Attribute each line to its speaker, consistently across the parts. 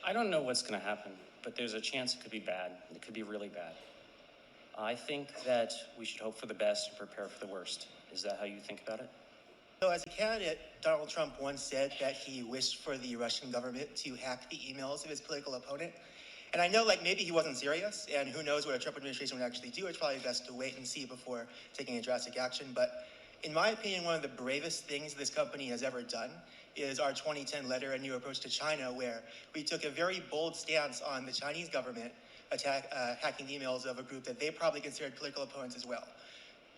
Speaker 1: I don't know what's going to happen, but there's a chance it could be bad. It could be really bad. I think that we should hope for the best and prepare for the worst. Is that how you think about it?
Speaker 2: So as a candidate, Donald Trump once said that he wished for the Russian government to hack the emails of his political opponent. And I know, maybe he wasn't serious, and who knows what a Trump administration would actually do. It's probably best to wait and see before taking a drastic action. But in my opinion, one of the bravest things this company has ever done is our 2010 letter, A New Approach to China, where we took a very bold stance on the Chinese government hacking the emails of a group that they probably considered political opponents as well.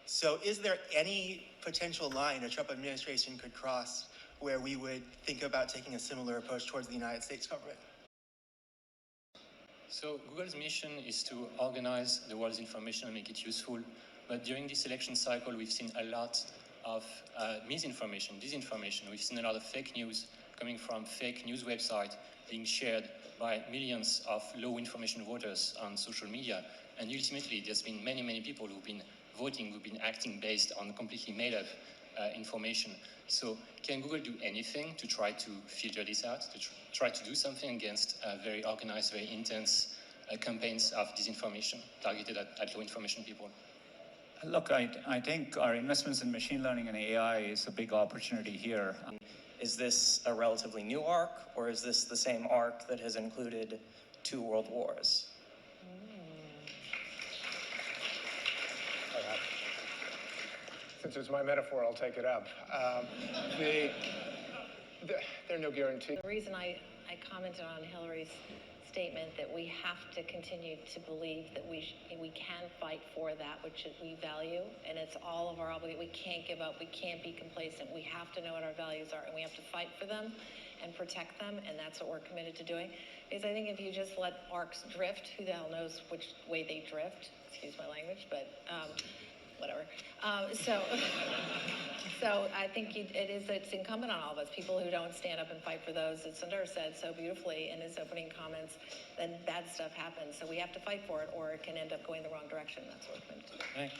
Speaker 2: So is there any potential line a Trump administration could cross where we would think about taking a similar approach towards the United States government?
Speaker 3: So Google's mission is to organize the world's information and make it useful. But during this election cycle, we've seen a lot of misinformation, disinformation. We've seen a lot of fake news coming from fake news websites being shared by millions of low information voters on social media. And ultimately, there's been many, many people who've been voting, who've been acting based on completely made up information. So can Google do anything to try to filter this out, to try to do something against very organized, very intense campaigns of disinformation targeted at low information people?
Speaker 4: Look, I think our investments in machine learning and AI is a big opportunity here.
Speaker 5: Is this a relatively new arc, or is this the same arc that has included 2 world wars?
Speaker 6: Since it's my metaphor, I'll take it up. There are no guarantees.
Speaker 7: The reason I commented on Hillary's statement that we have to continue to believe that we can fight for that which we value, and it's all of our obligation. We can't give up. We can't be complacent. We have to know what our values are, and we have to fight for them and protect them, and that's what we're committed to doing. Because I think if you just let arcs drift, who the hell knows which way they drift? Excuse my language, but whatever. So I think it's incumbent on all of us, people who don't stand up and fight for those, as Sundar said so beautifully in his opening comments, then bad stuff happens. So we have to fight for it, or it can end up going the wrong direction. That's what we're going to do.
Speaker 4: Right.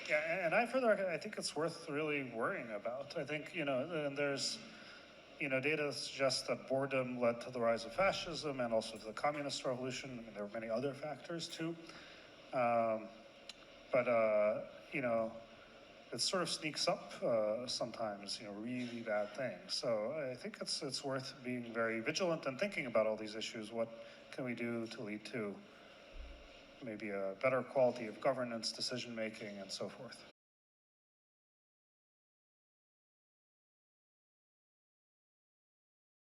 Speaker 8: Yeah, and I think it's worth really worrying about. I think, there's, data suggests that boredom led to the rise of fascism and also to the communist revolution. I mean, there were many other factors too. It sort of sneaks up sometimes, really bad things. So I think it's worth being very vigilant and thinking about all these issues. What can we do to lead to maybe a better quality of governance, decision making, and so forth?